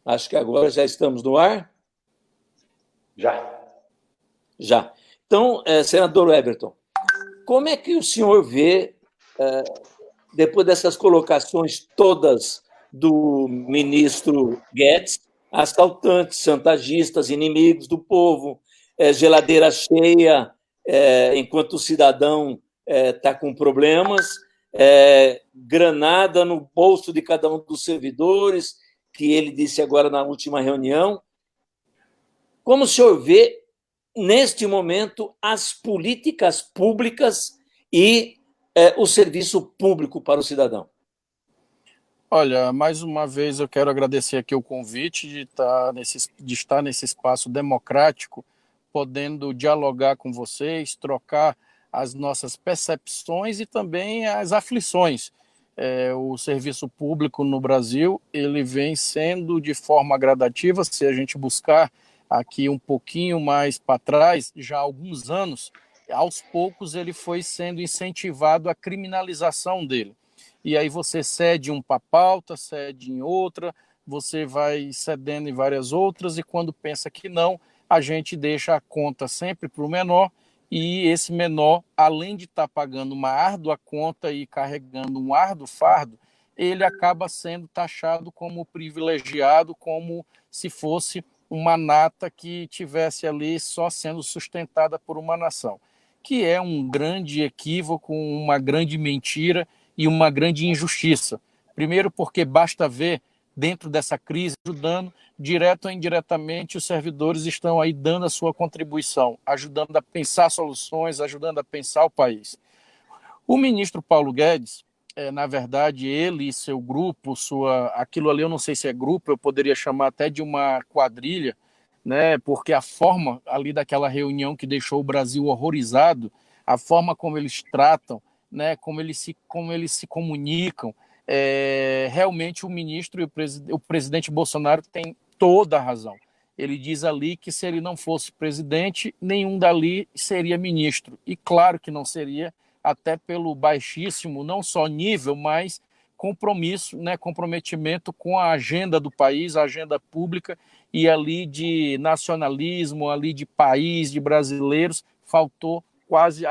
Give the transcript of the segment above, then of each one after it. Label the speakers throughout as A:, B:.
A: Acho que agora já estamos no ar.
B: Já.
A: Já. Então, senador Everton, como é que o senhor vê, depois dessas colocações todas do ministro Guedes, assaltantes, chantagistas, inimigos do povo, geladeira cheia, enquanto o cidadão está com problemas, granada no bolso de cada um dos servidores, que ele disse agora na última reunião. Como o senhor vê, neste momento, as políticas públicas e o serviço público para o cidadão?
C: Olha, mais uma vez eu quero agradecer aqui o convite de estar nesse espaço democrático, podendo dialogar com vocês, trocar as nossas percepções e também as aflições. O serviço público no Brasil, ele vem sendo de forma gradativa, se a gente buscar aqui um pouquinho mais para trás, já há alguns anos, aos poucos ele foi sendo incentivado a criminalização dele. E aí você cede um para pauta, cede em outra, você vai cedendo em várias outras, e quando pensa que não, a gente deixa a conta sempre para o menor, e esse menor, além de estar pagando uma árdua conta e carregando um árduo fardo, ele acaba sendo taxado como privilegiado, como se fosse uma nata que tivesse ali só sendo sustentada por uma nação, que é um grande equívoco, uma grande mentira e uma grande injustiça. Primeiro, porque basta ver, dentro dessa crise, ajudando, direto ou indiretamente, os servidores estão aí dando a sua contribuição, ajudando a pensar soluções, ajudando a pensar o país. O ministro Paulo Guedes, na verdade, ele e seu grupo, aquilo ali eu não sei se é grupo, eu poderia chamar até de uma quadrilha, né? Porque a forma ali daquela reunião que deixou o Brasil horrorizado, a forma como eles tratam, né? Como eles se comunicam, realmente o ministro e o presidente Bolsonaro têm toda a razão. Ele diz ali que se ele não fosse presidente, nenhum dali seria ministro. E claro que não seria, até pelo baixíssimo, não só nível, mas compromisso, né, comprometimento com a agenda do país, a agenda pública, e ali de nacionalismo, ali de país, de brasileiros, faltou quase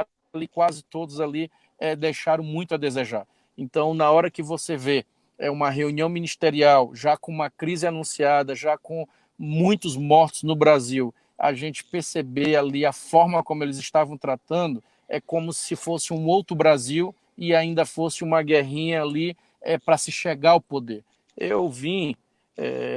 C: todos ali deixaram muito a desejar. Então, na hora que você vê uma reunião ministerial, já com uma crise anunciada, já com muitos mortos no Brasil, a gente perceber ali a forma como eles estavam tratando, é como se fosse um outro Brasil e ainda fosse uma guerrinha ali para se chegar ao poder. Eu vim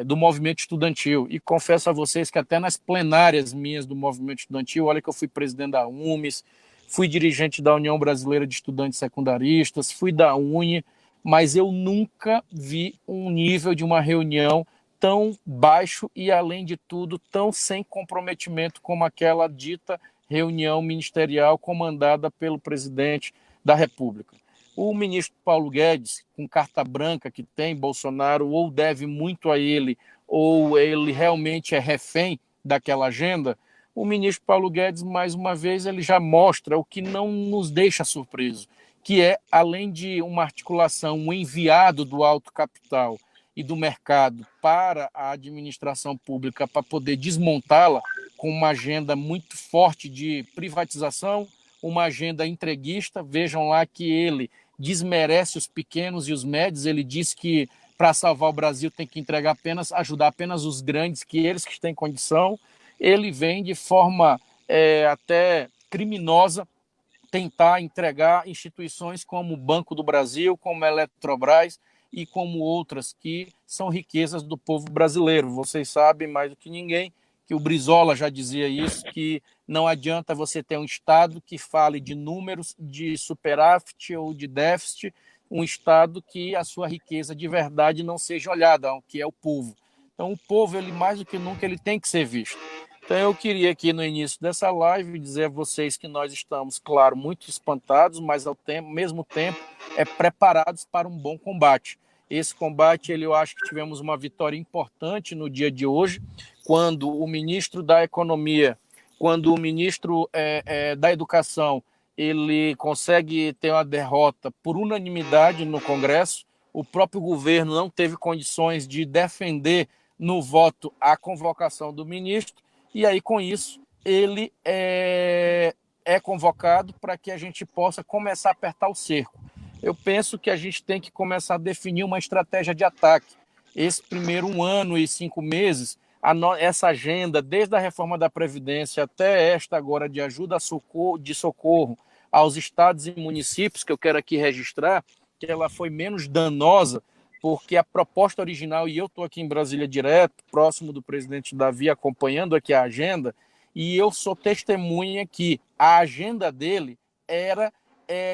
C: do movimento estudantil e confesso a vocês que até nas plenárias minhas do movimento estudantil, olha que eu fui presidente da UMES, fui dirigente da União Brasileira de Estudantes Secundaristas, fui da UNE, mas eu nunca vi um nível de uma reunião tão baixo e, além de tudo, tão sem comprometimento como aquela dita reunião ministerial comandada pelo presidente da República. O ministro Paulo Guedes, com carta branca que tem Bolsonaro, ou deve muito a ele, ou ele realmente é refém daquela agenda, o ministro Paulo Guedes, mais uma vez, ele já mostra o que não nos deixa surpreso, que é, além de uma articulação, um enviado do alto capital e do mercado para a administração pública para poder desmontá-la, com uma agenda muito forte de privatização, uma agenda entreguista. Vejam lá que ele desmerece os pequenos e os médios. Ele diz que para salvar o Brasil tem que ajudar apenas os grandes, que eles que têm condição. Ele vem de forma até criminosa tentar entregar instituições como o Banco do Brasil, como a Eletrobras e como outras que são riquezas do povo brasileiro. Vocês sabem mais do que ninguém que o Brizola já dizia isso, que não adianta você ter um Estado que fale de números, de superávit ou de déficit, um Estado que a sua riqueza de verdade não seja olhada, que é o povo. Então, o povo, ele mais do que nunca, ele tem que ser visto. Então, eu queria aqui no início dessa live dizer a vocês que nós estamos, claro, muito espantados, mas ao mesmo tempo preparados para um bom combate. Esse combate, eu acho que tivemos uma vitória importante no dia de hoje, quando o ministro da Economia, quando o ministro da Educação, ele consegue ter uma derrota por unanimidade no Congresso. O próprio governo não teve condições de defender no voto à convocação do ministro, e aí, com isso, ele é convocado para que a gente possa começar a apertar o cerco. Eu penso que a gente tem que começar a definir uma estratégia de ataque. Esse primeiro 1 ano e 5 meses, essa agenda, desde a reforma da Previdência até esta agora de ajuda de socorro aos estados e municípios, que eu quero aqui registrar, que ela foi menos danosa, porque a proposta original, e eu estou aqui em Brasília direto, próximo do presidente Davi, acompanhando aqui a agenda, e eu sou testemunha que a agenda dele era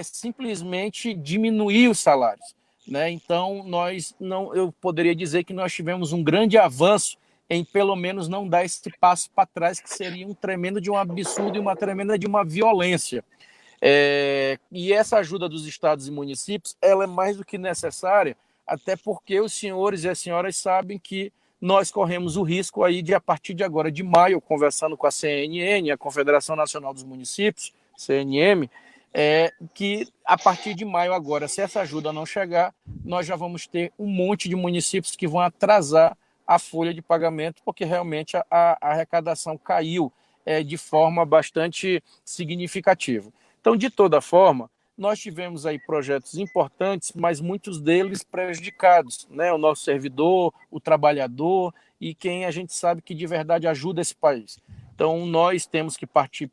C: simplesmente diminuir os salários, né? Então, eu poderia dizer que nós tivemos um grande avanço em pelo menos não dar esse passo para trás, que seria um tremendo de um absurdo e uma tremenda de uma violência. E essa ajuda dos estados e municípios, ela é mais do que necessária, até porque os senhores e as senhoras sabem que nós corremos o risco aí de, a partir de agora, de maio, conversando com a CNN, a Confederação Nacional dos Municípios, CNM, que a partir de maio agora, se essa ajuda não chegar, nós já vamos ter um monte de municípios que vão atrasar a folha de pagamento, porque realmente a arrecadação caiu de forma bastante significativa. Então, de toda forma, nós tivemos aí projetos importantes, mas muitos deles prejudicados, né? O nosso servidor, o trabalhador e quem a gente sabe que de verdade ajuda esse país. Então, nós temos que partir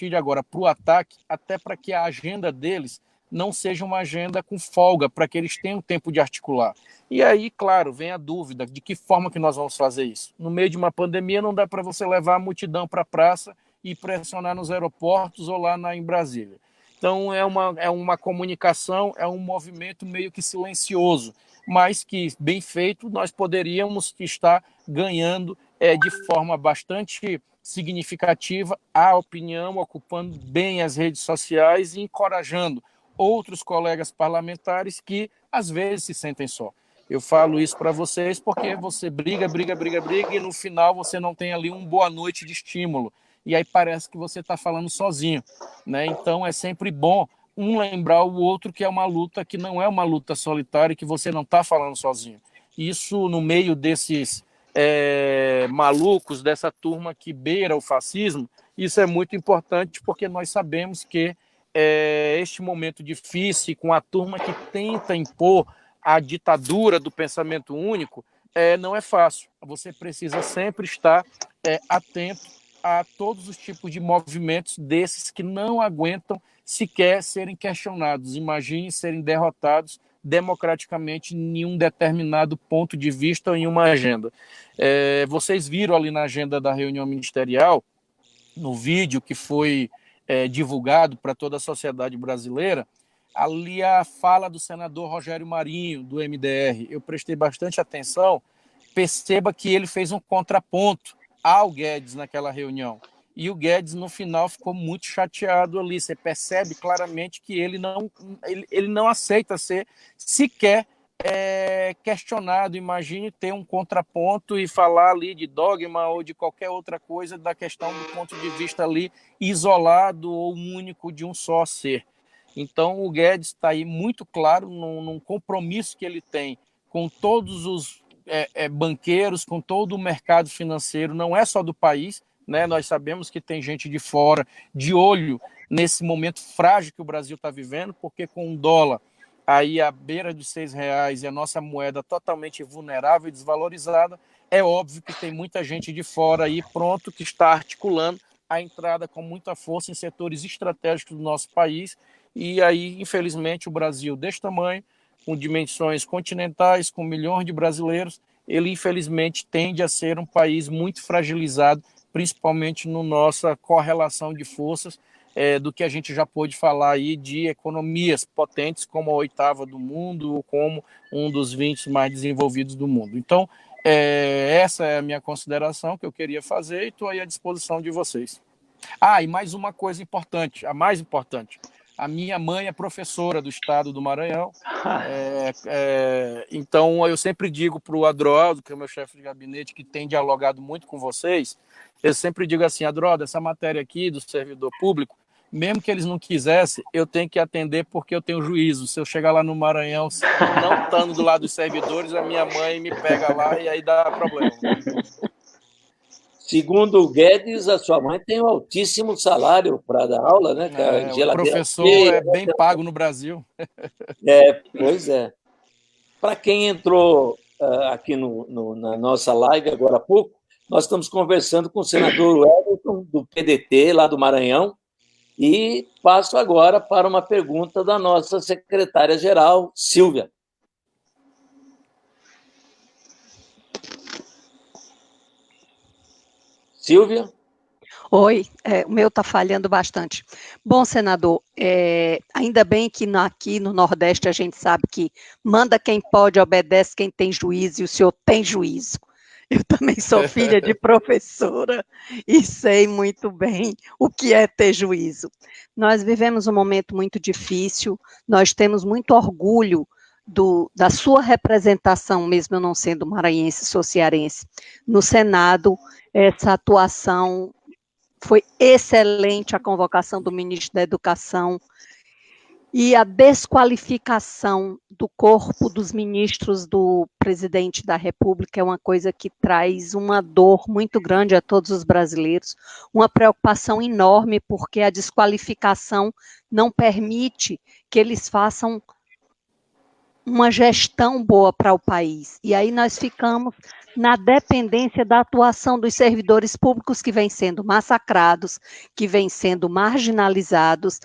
C: de agora para o ataque, até para que a agenda deles não seja uma agenda com folga, para que eles tenham tempo de articular. E aí, claro, vem a dúvida de que forma que nós vamos fazer isso. No meio de uma pandemia, não dá para você levar a multidão para a praça e pressionar nos aeroportos ou lá em Brasília. Então, é uma comunicação, é um movimento meio que silencioso, mas que, bem feito, nós poderíamos estar ganhando de forma bastante significativa a opinião, ocupando bem as redes sociais e encorajando outros colegas parlamentares que, às vezes, se sentem só. Eu falo isso para vocês porque você briga, e no final você não tem ali um boa noite de estímulo. E aí parece que você está falando sozinho, né? Então é sempre bom um lembrar o outro que é uma luta que não é uma luta solitária e que você não está falando sozinho. Isso no meio desses malucos, dessa turma que beira o fascismo, isso é muito importante porque nós sabemos que este momento difícil, com a turma que tenta impor a ditadura do pensamento único, não é fácil. Você precisa sempre estar atento a todos os tipos de movimentos desses que não aguentam sequer serem questionados. Imagine serem derrotados democraticamente em um determinado ponto de vista ou em uma agenda. Vocês viram ali na agenda da reunião ministerial, no vídeo que foi divulgado para toda a sociedade brasileira, ali a fala do senador Rogério Marinho, do MDR. Eu prestei bastante atenção, perceba que ele fez um contraponto ao Guedes naquela reunião. E o Guedes, no final, ficou muito chateado ali. Você percebe claramente que ele não aceita ser sequer questionado. Imagine ter um contraponto e falar ali de dogma ou de qualquer outra coisa da questão do ponto de vista ali isolado ou único de um só ser. Então, o Guedes está aí muito claro num compromisso que ele tem com todos os banqueiros, com todo o mercado financeiro, não é só do país, né? Nós sabemos que tem gente de fora de olho nesse momento frágil que o Brasil está vivendo, porque com o dólar aí à beira dos R$6 e a nossa moeda totalmente vulnerável e desvalorizada, é óbvio que tem muita gente de fora aí pronto que está articulando a entrada com muita força em setores estratégicos do nosso país. E aí, infelizmente, o Brasil deste tamanho, com dimensões continentais, com milhões de brasileiros, ele infelizmente tende a ser um país muito fragilizado, principalmente na nossa correlação de forças, do que a gente já pôde falar aí de economias potentes como a 8ª do mundo ou como um dos 20 mais desenvolvidos do mundo. Então, essa é a minha consideração que eu queria fazer e estou aí à disposição de vocês. E mais uma coisa importante, a mais importante. A minha mãe é professora do estado do Maranhão, então eu sempre digo para o Adroaldo, que é o meu chefe de gabinete, que tem dialogado muito com vocês, eu sempre digo assim, Adroaldo, essa matéria aqui do servidor público, mesmo que eles não quisessem, eu tenho que atender porque eu tenho juízo. Se eu chegar lá no Maranhão, não estando do lado dos servidores, a minha mãe me pega lá e aí dá problema.
A: Segundo o Guedes, a sua mãe tem um altíssimo salário para dar aula, né?
C: O professor
A: cheia,
C: é bem pago no Brasil.
A: Pois é. Para quem entrou aqui na nossa live agora há pouco, nós estamos conversando com o senador Wellington, do PDT, lá do Maranhão, e passo agora para uma pergunta da nossa secretária-geral, Silvia. Silvia?
D: Oi, o meu está falhando bastante. Bom, senador, ainda bem que aqui no Nordeste a gente sabe que manda quem pode, obedece quem tem juízo, e o senhor tem juízo. Eu também sou filha de professora e sei muito bem o que é ter juízo. Nós vivemos um momento muito difícil, nós temos muito orgulho da sua representação, mesmo eu não sendo maranhense, sou cearense, no Senado. Essa atuação foi excelente, a convocação do ministro da Educação e a desqualificação do corpo dos ministros do presidente da República é uma coisa que traz uma dor muito grande a todos os brasileiros, uma preocupação enorme, porque a desqualificação não permite que eles façam uma gestão boa para o país. E aí nós ficamos na dependência da atuação dos servidores públicos que vêm sendo massacrados, que vêm sendo marginalizados,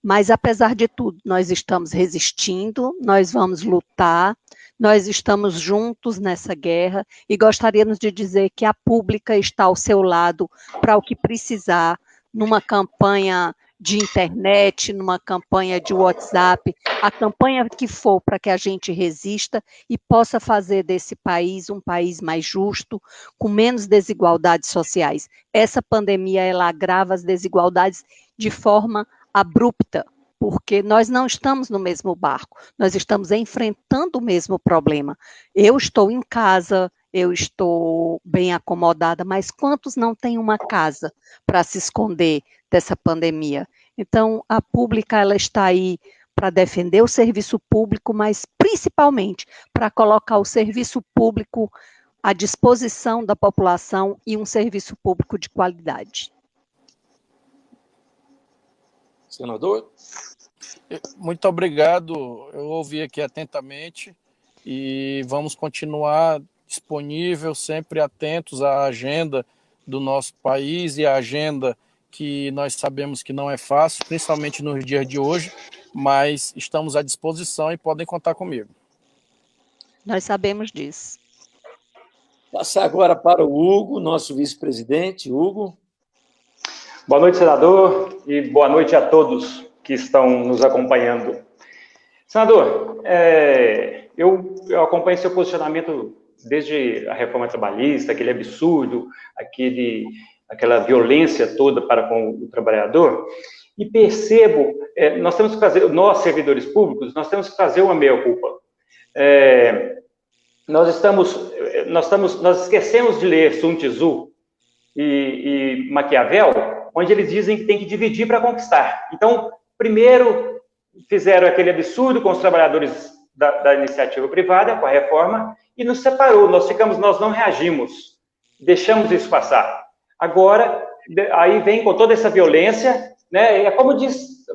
D: mas apesar de tudo, nós estamos resistindo, nós vamos lutar, nós estamos juntos nessa guerra e gostaríamos de dizer que a pública está ao seu lado para o que precisar, numa campanha de internet, numa campanha de WhatsApp, a campanha que for para que a gente resista e possa fazer desse país um país mais justo, com menos desigualdades sociais. Essa pandemia, ela agrava as desigualdades de forma abrupta, porque nós não estamos no mesmo barco, nós estamos enfrentando o mesmo problema. Eu estou em casa, eu estou bem acomodada, mas quantos não têm uma casa para se esconder dessa pandemia? Então, a pública, ela está aí para defender o serviço público, mas principalmente para colocar o serviço público à disposição da população e um serviço público de qualidade.
A: Senador?
C: Muito obrigado, eu ouvi aqui atentamente e vamos continuar disponível, sempre atentos à agenda do nosso país e à agenda que nós sabemos que não é fácil, principalmente nos dias de hoje, mas estamos à disposição e podem contar comigo.
D: Nós sabemos disso.
A: Passar agora para o Hugo, nosso vice-presidente. Hugo.
B: Boa noite, senador, e boa noite a todos que estão nos acompanhando. Senador, eu acompanho seu posicionamento desde a reforma trabalhista, aquele absurdo, aquela violência toda para com o trabalhador, e percebo, nós temos que fazer, nós servidores públicos, nós temos que fazer uma meia-culpa. Nós esquecemos de ler Sun Tzu e Maquiavel, onde eles dizem que tem que dividir para conquistar. Então, primeiro fizeram aquele absurdo com os trabalhadores da iniciativa privada, com a reforma, e nos separou, nós não reagimos, deixamos isso passar. Agora, aí vem com toda essa violência, né? É como diz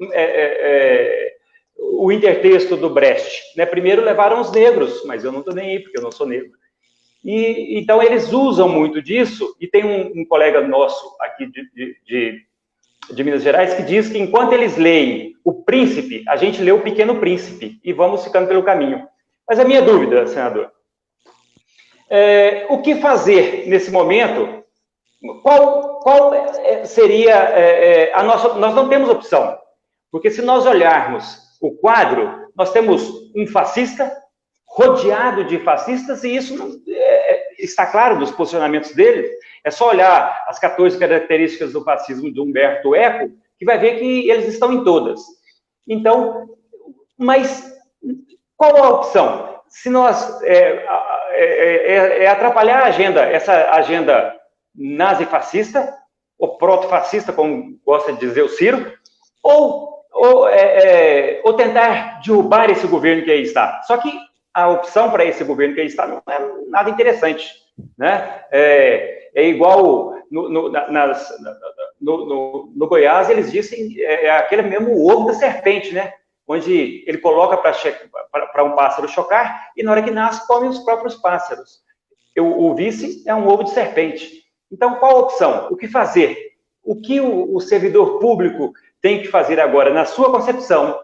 B: o intertexto do Brecht, né? Primeiro levaram os negros, mas eu não estou nem aí, porque eu não sou negro. E então eles usam muito disso, e tem um colega nosso aqui de Minas Gerais que diz que enquanto eles leem O Príncipe, a gente lê O Pequeno Príncipe, e vamos ficando pelo caminho. Mas a minha dúvida, senador, o que fazer nesse momento? Qual seria a nossa... Nós não temos opção, porque se nós olharmos o quadro, nós temos um fascista rodeado de fascistas, e isso está claro dos posicionamentos deles. É só olhar as 14 características do fascismo de Humberto Eco, que vai ver que eles estão em todas. Então, mas qual a opção? Se nós atrapalhar a agenda, essa agenda nazifascista, ou proto-fascista, como gosta de dizer o Ciro, ou tentar derrubar esse governo que aí está. Só que a opção para esse governo que aí está não é nada interessante, né? É igual no Goiás, eles dizem, aquele mesmo ovo da serpente, né? Onde ele coloca para um pássaro chocar e na hora que nasce, come os próprios pássaros. O vice é um ovo de serpente. Então, qual a opção? O que fazer? O que o servidor público tem que fazer agora, na sua concepção?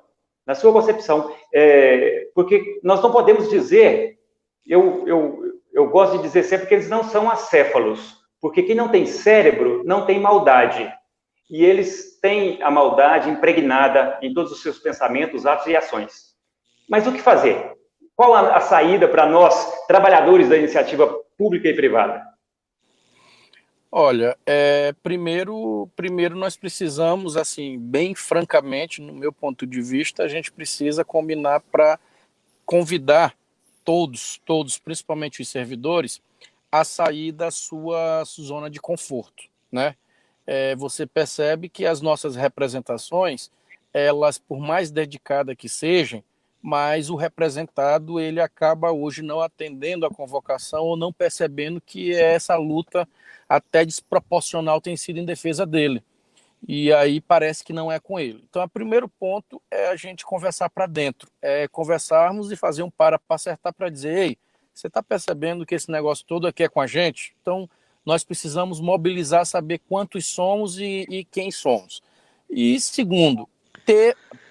B: Porque nós não podemos dizer, eu gosto de dizer sempre que eles não são acéfalos, porque quem não tem cérebro não tem maldade. E eles têm a maldade impregnada em todos os seus pensamentos, atos e ações. Mas o que fazer? Qual a saída para nós, trabalhadores da iniciativa pública e privada?
C: Olha, primeiro nós precisamos, assim, bem francamente, no meu ponto de vista, a gente precisa combinar para convidar todos, principalmente os servidores, a sair da sua zona de conforto, né? Você percebe que as nossas representações, elas, por mais dedicadas que sejam, mas o representado, ele acaba hoje não atendendo a convocação ou não percebendo que essa luta até desproporcional tem sido em defesa dele. E aí parece que não é com ele. Então, o primeiro ponto é a gente conversar para dentro, conversarmos e fazer um para acertar para dizer, ei, você está percebendo que esse negócio todo aqui é com a gente? Então, nós precisamos mobilizar, saber quantos somos e quem somos. E segundo,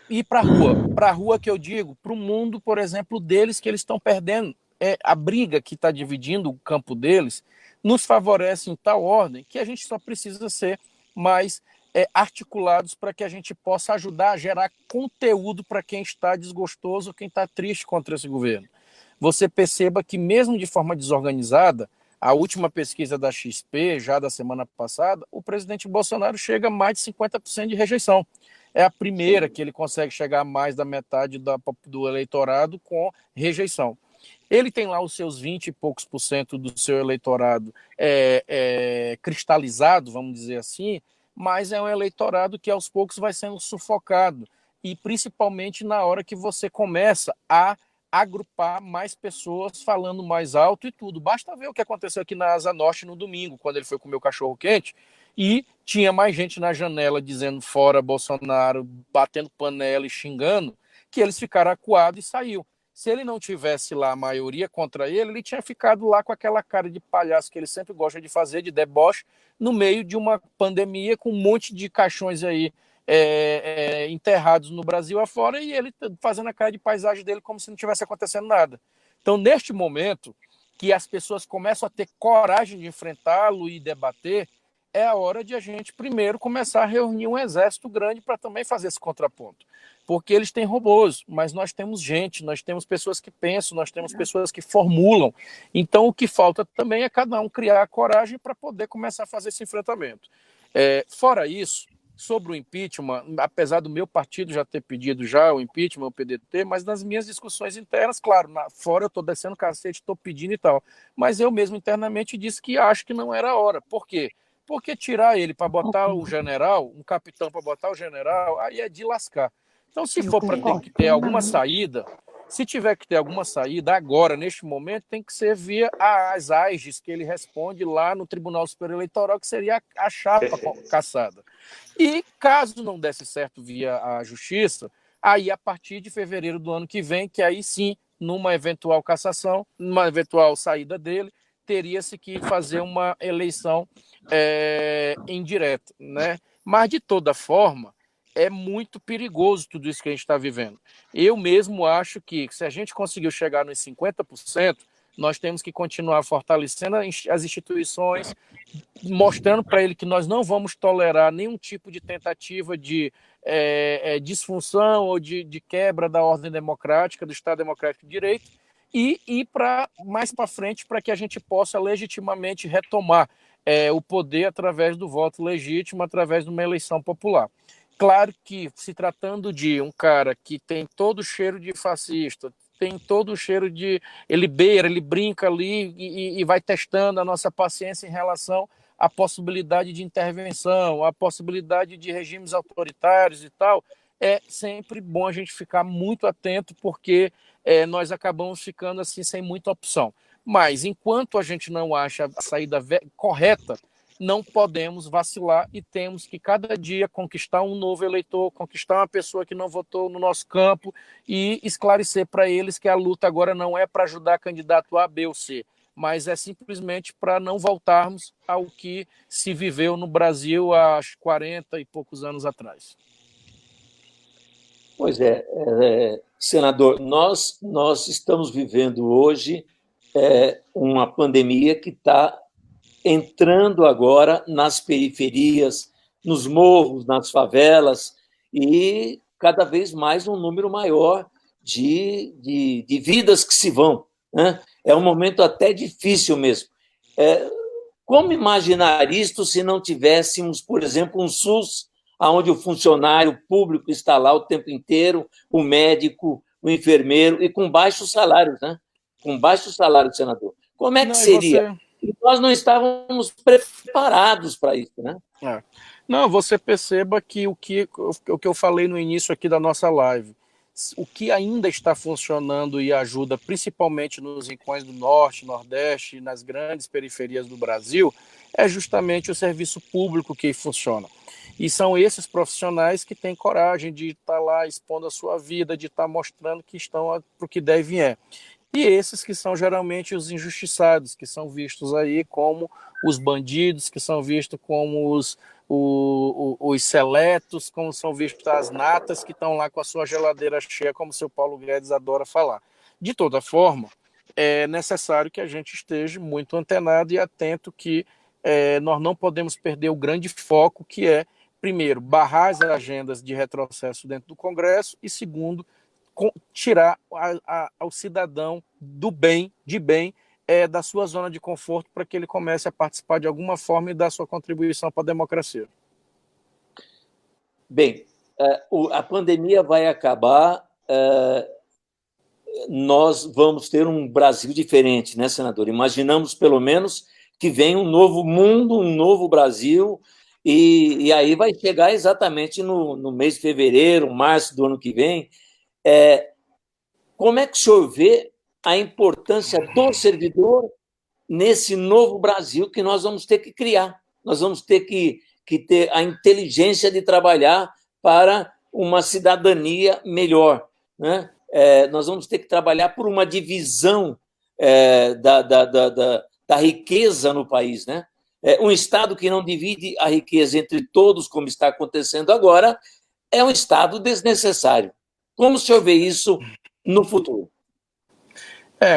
C: ir para a rua que eu digo, para o mundo, por exemplo, deles, que eles estão perdendo. A briga que está dividindo o campo deles nos favorece em tal ordem que a gente só precisa ser mais articulados para que a gente possa ajudar a gerar conteúdo para quem está desgostoso, quem está triste contra esse governo. Você perceba que mesmo de forma desorganizada, a última pesquisa da XP, já da semana passada, o presidente Bolsonaro chega a mais de 50% de rejeição. É a primeira que ele consegue chegar a mais da metade do eleitorado com rejeição. Ele tem lá os seus 20 e poucos por cento do seu eleitorado cristalizado, vamos dizer assim, mas é um eleitorado que aos poucos vai sendo sufocado, e principalmente na hora que você começa a agrupar mais pessoas falando mais alto e tudo. Basta ver o que aconteceu aqui na Asa Norte no domingo, quando ele foi comer o cachorro quente, e tinha mais gente na janela dizendo fora Bolsonaro, batendo panela e xingando, que eles ficaram acuados e saiu. Se ele não tivesse lá a maioria contra ele tinha ficado lá com aquela cara de palhaço que ele sempre gosta de fazer, de deboche, no meio de uma pandemia com um monte de caixões aí enterrados no Brasil afora, e ele fazendo a cara de paisagem dele como se não tivesse acontecendo nada. Então, neste momento que as pessoas começam a ter coragem de enfrentá-lo e debater, é a hora de a gente primeiro começar a reunir um exército grande para também fazer esse contraponto. Porque eles têm robôs, mas nós temos gente, nós temos pessoas que pensam, nós temos pessoas que formulam. Então, o que falta também é cada um criar a coragem para poder começar a fazer esse enfrentamento. Fora isso, sobre o impeachment, apesar do meu partido já ter pedido já o impeachment, o PDT, mas nas minhas discussões internas, claro, fora eu estou descendo cacete, estou pedindo e tal. Mas eu mesmo internamente disse que acho que não era a hora. Por quê? Porque tirar ele para botar o general, um capitão para botar o general, aí é de lascar. Então, se for para ter que ter alguma saída, se tiver que ter alguma saída agora, neste momento, tem que ser via as AIGs, que ele responde lá no Tribunal Superior Eleitoral, que seria a chapa caçada. E caso não desse certo via a Justiça, aí a partir de fevereiro do ano que vem, que aí sim, numa eventual cassação, numa eventual saída dele, teria-se que fazer uma eleição indireta, né? Mas, de toda forma, é muito perigoso tudo isso que a gente está vivendo. Eu mesmo acho que, se a gente conseguiu chegar nos 50%, nós temos que continuar fortalecendo as instituições, mostrando para ele que nós não vamos tolerar nenhum tipo de tentativa de disfunção ou de quebra da ordem democrática, do Estado Democrático de Direito, e ir mais para frente para que a gente possa legitimamente retomar o poder através do voto legítimo, através de uma eleição popular. Claro que, se tratando de um cara que tem todo o cheiro de fascista, tem todo o cheiro de... ele brinca ali e vai testando a nossa paciência em relação a possibilidade de intervenção, a possibilidade de regimes autoritários e tal, é sempre bom a gente ficar muito atento, porque nós acabamos ficando assim sem muita opção. Mas, enquanto a gente não acha a saída correta, não podemos vacilar e temos que, cada dia, conquistar um novo eleitor, conquistar uma pessoa que não votou no nosso campo e esclarecer para eles que a luta agora não é para ajudar candidato A, B ou C, mas é simplesmente para não voltarmos ao que se viveu no Brasil há 40 e poucos anos atrás.
A: Pois é, senador, nós estamos vivendo hoje uma pandemia que está entrando agora nas periferias, nos morros, nas favelas, e cada vez mais um número maior de vidas que se vão, né? É um momento até difícil mesmo. Como imaginar isto se não tivéssemos, por exemplo, um SUS, onde o funcionário público está lá o tempo inteiro, o médico, o enfermeiro, e com baixos salários, né? Com baixos salários, senador. Como é que seria? E nós não estávamos preparados para isso, né?
C: Não, você perceba que o que eu falei no início aqui da nossa live, o que ainda está funcionando e ajuda principalmente nos rincões do Norte, Nordeste e nas grandes periferias do Brasil, é justamente o serviço público que funciona. E são esses profissionais que têm coragem de estar lá expondo a sua vida, de estar mostrando que estão para o que deve e é. E esses que são geralmente os injustiçados, que são vistos aí como os bandidos, que são vistos como os seletos, como são vistos as natas que estão lá com a sua geladeira cheia, como o seu Paulo Guedes adora falar. De toda forma, é necessário que a gente esteja muito antenado e atento, que nós não podemos perder o grande foco, que é, primeiro, barrar as agendas de retrocesso dentro do Congresso, e segundo, tirar ao cidadão de bem, da sua zona de conforto, para que ele comece a participar de alguma forma e dar sua contribuição para a democracia.
A: Bem, a pandemia vai acabar, nós vamos ter um Brasil diferente, né, senador? Imaginamos, pelo menos, que vem um novo mundo, um novo Brasil, e aí vai chegar exatamente no mês de fevereiro, março do ano que vem. Como é que o senhor vê a importância do servidor nesse novo Brasil que nós vamos ter que criar? Nós vamos ter que ter a inteligência de trabalhar para uma cidadania melhor, né? Nós vamos ter que trabalhar por uma divisão da riqueza no país, né? Um Estado que não divide a riqueza entre todos, como está acontecendo agora, é um Estado desnecessário. Como o senhor vê isso no futuro?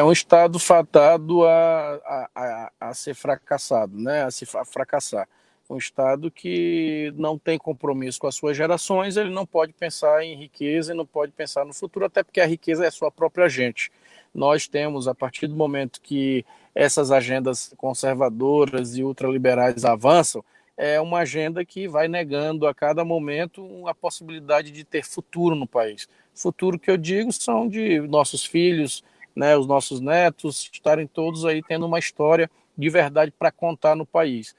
C: Um Estado fadado a ser fracassado, né? A fracassar. Um Estado que não tem compromisso com as suas gerações, ele não pode pensar em riqueza e não pode pensar no futuro, até porque a riqueza é a sua própria gente. Nós temos, a partir do momento que essas agendas conservadoras e ultraliberais avançam, é uma agenda que vai negando a cada momento a possibilidade de ter futuro no país. Futuro que eu digo são de nossos filhos, né, os nossos netos estarem todos aí tendo uma história de verdade para contar no país.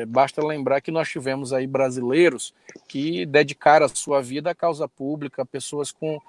C: Basta lembrar que nós tivemos aí brasileiros que dedicaram a sua vida à causa pública, pessoas com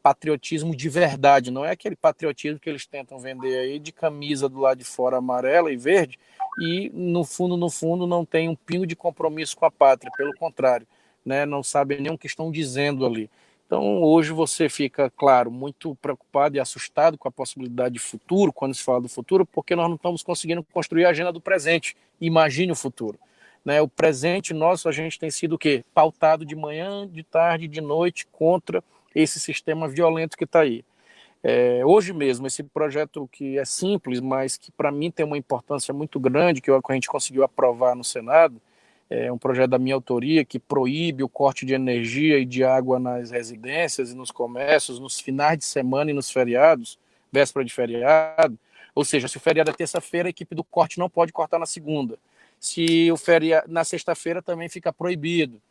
C: patriotismo de verdade, não é aquele patriotismo que eles tentam vender aí de camisa do lado de fora amarela e verde, e no fundo não tem um pingo de compromisso com a pátria, pelo contrário, né, não sabem nem o que estão dizendo ali. Então, hoje você fica, claro, muito preocupado e assustado com a possibilidade de futuro, quando se fala do futuro, porque nós não estamos conseguindo construir a agenda do presente. Imagine o futuro. Né? O presente nosso, a gente tem sido o quê? Pautado de manhã, de tarde, de noite, contra esse sistema violento que está aí. Hoje mesmo, esse projeto que é simples, mas que para mim tem uma importância muito grande, que a gente conseguiu aprovar no Senado, é um projeto da minha autoria que proíbe o corte de energia e de água nas residências e nos comércios, nos finais de semana e nos feriados, véspera de feriado. Ou seja, se o feriado é terça-feira, a equipe do corte não pode cortar na segunda. Se o feriado na sexta-feira também fica proibido.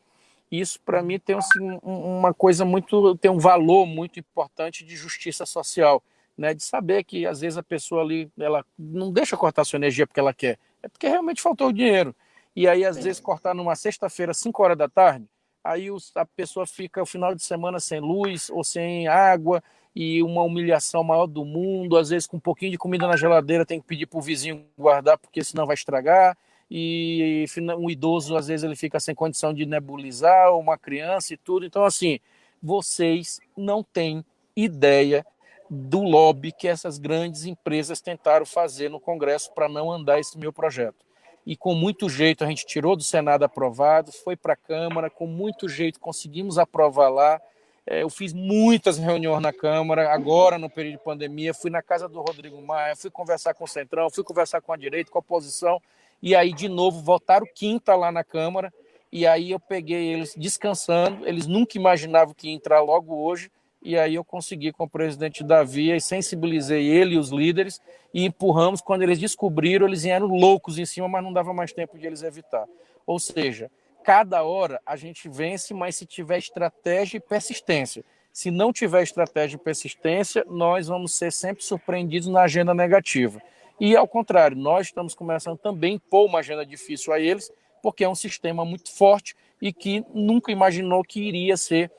C: Isso, para mim, tem assim, uma coisa muito, tem um valor muito importante de justiça social, né? De saber que, às vezes, a pessoa ali, ela não deixa cortar sua energia porque ela quer, É porque realmente faltou o dinheiro. E aí, às vezes, cortar numa sexta-feira, 5 horas da tarde, aí a pessoa fica o final de semana sem luz ou sem água, e uma humilhação maior do mundo, às vezes com um pouquinho de comida na geladeira tem que pedir para o vizinho guardar, porque senão vai estragar, e um idoso, às vezes, ele fica sem condição de nebulizar, uma criança e tudo. Então, assim, vocês não têm ideia do lobby que essas grandes empresas tentaram fazer no Congresso para não andar esse meu projeto. E com muito jeito a gente tirou do Senado aprovado, foi para a Câmara, com muito jeito conseguimos aprovar lá. Eu fiz muitas reuniões na Câmara, agora no período de pandemia, fui na casa do Rodrigo Maia, fui conversar com o Centrão, fui conversar com a direita, com a oposição, e aí de novo votaram quinta lá na Câmara, e aí eu peguei eles descansando, eles nunca imaginavam que ia entrar logo hoje, e aí eu consegui com o presidente Davi, e sensibilizei ele e os líderes, e empurramos. Quando eles descobriram, eles vieram loucos em cima, mas não dava mais tempo de eles evitar. Ou seja, cada hora a gente vence, mas se tiver estratégia e persistência. Se não tiver estratégia e persistência, nós vamos ser sempre surpreendidos na agenda negativa. E, ao contrário, nós estamos começando também a impor uma agenda difícil a eles, porque é um sistema muito forte e que nunca imaginou que iria ser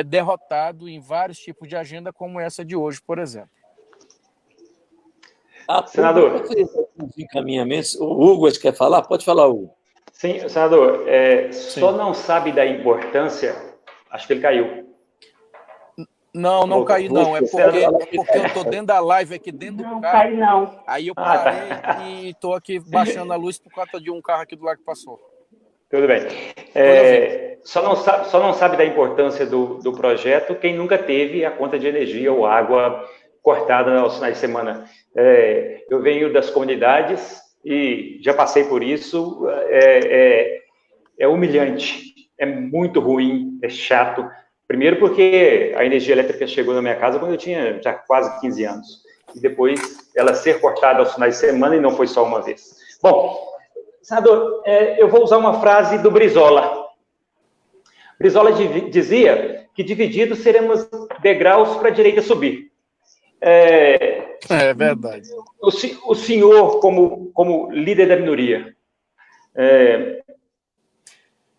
C: derrotado em vários tipos de agenda, como essa de hoje, por exemplo.
B: Senador.
A: Os encaminhamentos. O Hugo, você quer falar? Pode falar, Hugo.
B: Sim, senador, só não sabe da importância, acho que ele caiu.
C: Não caí não, é porque eu estou dentro da live aqui, dentro do carro. Não cai não. Aí eu parei e estou aqui baixando a luz por conta de um carro aqui do lado que passou.
B: Tudo bem. Só não sabe da importância do projeto quem nunca teve a conta de energia ou água cortada aos finais de semana. Eu venho das comunidades e já passei por isso. É humilhante, é muito ruim, é chato. Primeiro porque a energia elétrica chegou na minha casa quando eu tinha já quase 15 anos. E depois ela ser cortada aos finais de semana, e não foi só uma vez. Bom, senador, eu vou usar uma frase do Brizola. Brizola dizia que divididos seremos degraus para a direita subir.
C: É verdade.
B: O senhor, como líder da minoria,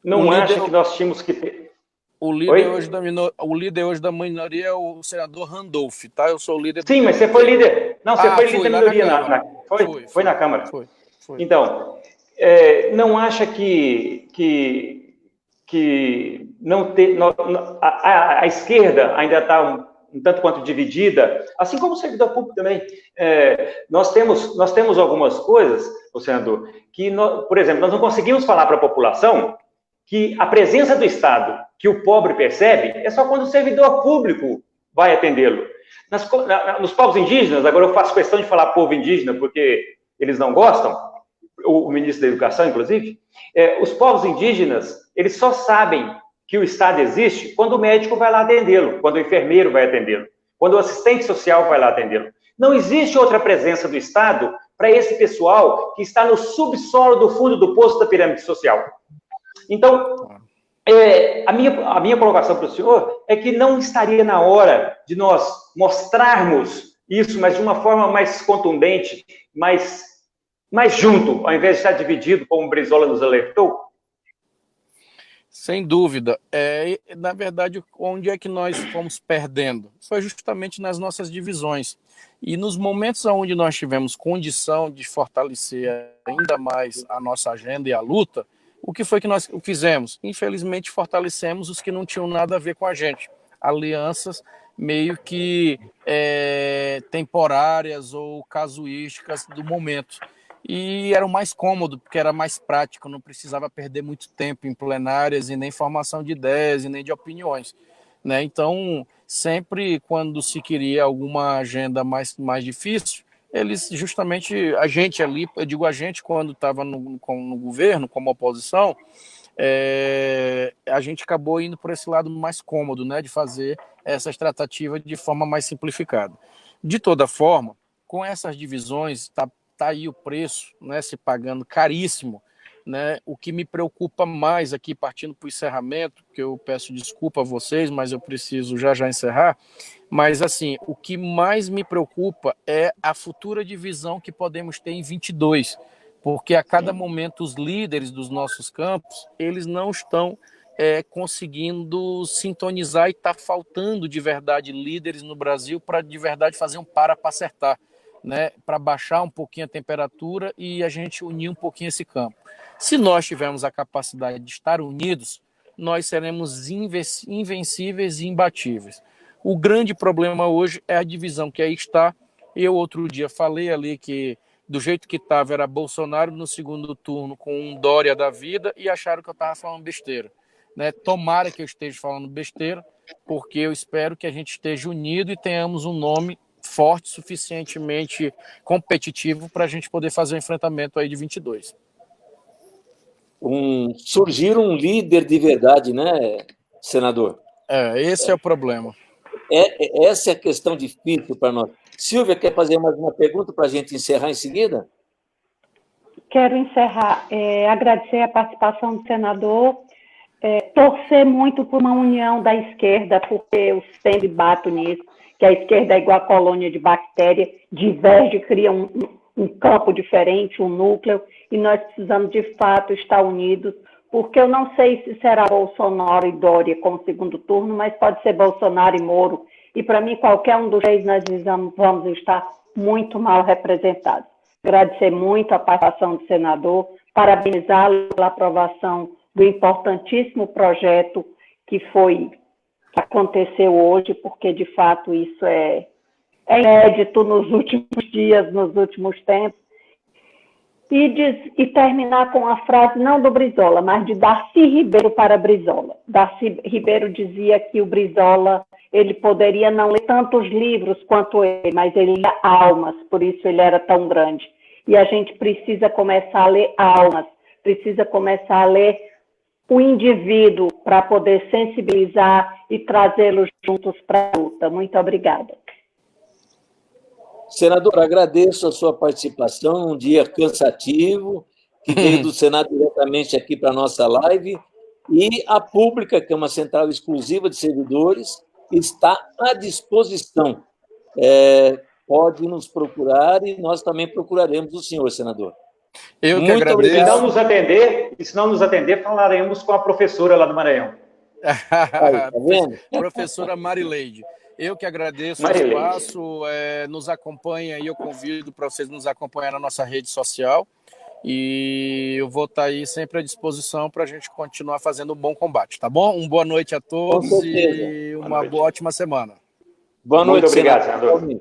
B: não acha que nós tínhamos que ter...
C: O líder hoje da minoria é o senador Randolph, tá? Eu sou o líder...
B: Sim, mas você foi líder... Não, você foi líder da minoria. Foi na Câmara.
C: Foi.
B: Então, não acha que não ter... A esquerda ainda está um tanto quanto dividida, assim como o servidor público também. Nós temos algumas coisas, senador, que, por exemplo, nós não conseguimos falar para a população que a presença do Estado, que o pobre percebe, é só quando o servidor público vai atendê-lo. Nos povos indígenas, agora eu faço questão de falar povo indígena, porque eles não gostam, o ministro da Educação, inclusive, os povos indígenas, eles só sabem que o Estado existe quando o médico vai lá atendê-lo, quando o enfermeiro vai atendê-lo, quando o assistente social vai lá atendê-lo. Não existe outra presença do Estado para esse pessoal que está no subsolo do fundo do poço da pirâmide social. Então, a minha colocação para o senhor é que não estaria na hora de nós mostrarmos isso, mas de uma forma mais contundente, mais junto, ao invés de estar dividido, como o Brizola nos alertou?
C: Sem dúvida. Na verdade, onde é que nós fomos perdendo? Foi justamente nas nossas divisões. E nos momentos onde nós tivemos condição de fortalecer ainda mais a nossa agenda e a luta, o que foi que nós fizemos? Infelizmente, fortalecemos os que não tinham nada a ver com a gente. Alianças meio que temporárias ou casuísticas do momento. E era o mais cômodo, porque era mais prático, não precisava perder muito tempo em plenárias e nem formação de ideias e nem de opiniões, né? Então, sempre quando se queria alguma agenda mais difícil, eles justamente, a gente ali, eu digo a gente quando estava no governo, como oposição, a gente acabou indo por esse lado mais cômodo, né, de fazer essas tratativas de forma mais simplificada. De toda forma, com essas divisões, está aí o preço, né, se pagando caríssimo, né? O que me preocupa mais aqui, partindo para o encerramento, que eu peço desculpa a vocês, mas eu preciso já encerrar, mas assim, o que mais me preocupa é a futura divisão que podemos ter em 22, porque a cada momento os líderes dos nossos campos, eles não estão conseguindo sintonizar, e está faltando de verdade líderes no Brasil para de verdade fazer um para acertar, né? Para baixar um pouquinho a temperatura e a gente unir um pouquinho esse campo. Se nós tivermos a capacidade de estar unidos, nós seremos invencíveis e imbatíveis. O grande problema hoje é a divisão que aí está. Eu outro dia falei ali que do jeito que estava era Bolsonaro no segundo turno com um Dória da vida e acharam que eu estava falando besteira. Né? Tomara que eu esteja falando besteira, porque eu espero que a gente esteja unido e tenhamos um nome forte, suficientemente competitivo para a gente poder fazer o enfrentamento aí de 22.
A: Surgir um líder de verdade, né, senador?
C: Esse é o problema.
A: Essa é a questão difícil para nós. Silvia, quer fazer mais uma pergunta para a gente encerrar em seguida?
E: Quero encerrar, agradecer a participação do senador, torcer muito por uma união da esquerda, porque eu sempre bato nisso, que a esquerda é igual a colônia de bactéria, diverge, cria um campo diferente, um núcleo, e nós precisamos, de fato, estar unidos, porque eu não sei se será Bolsonaro e Dória como segundo turno, mas pode ser Bolsonaro e Moro, e para mim, qualquer um dos três, nós vamos estar muito mal representados. Agradecer muito a participação do senador, parabenizá-lo pela aprovação do importantíssimo projeto que aconteceu hoje, porque, de fato, isso é inédito nos últimos dias, nos últimos tempos. E terminar com a frase, não do Brizola, mas de Darcy Ribeiro para Brizola. Darcy Ribeiro dizia que o Brizola, ele poderia não ler tantos livros quanto ele, mas ele lia almas, por isso ele era tão grande. E a gente precisa começar a ler almas, precisa começar a ler o indivíduo para poder sensibilizar e trazê-los juntos para a luta. Muito obrigada.
A: Senador, agradeço a sua participação, um dia cansativo, que veio do Senado diretamente aqui para a nossa live, e a Pública, que é uma central exclusiva de servidores, está à disposição. Pode nos procurar e nós também procuraremos o senhor, senador.
C: Eu que agradeço.
B: E se não nos atender, falaremos com a professora lá do Maranhão.
A: Tá vendo?
C: Professora Marileide. Eu que agradeço o espaço, nos acompanha e eu convido para vocês nos acompanhar na nossa rede social e eu vou estar aí sempre à disposição para a gente continuar fazendo um bom combate, tá bom? Uma boa noite a todos e uma ótima semana.
A: Boa noite,
B: muito obrigado, senador.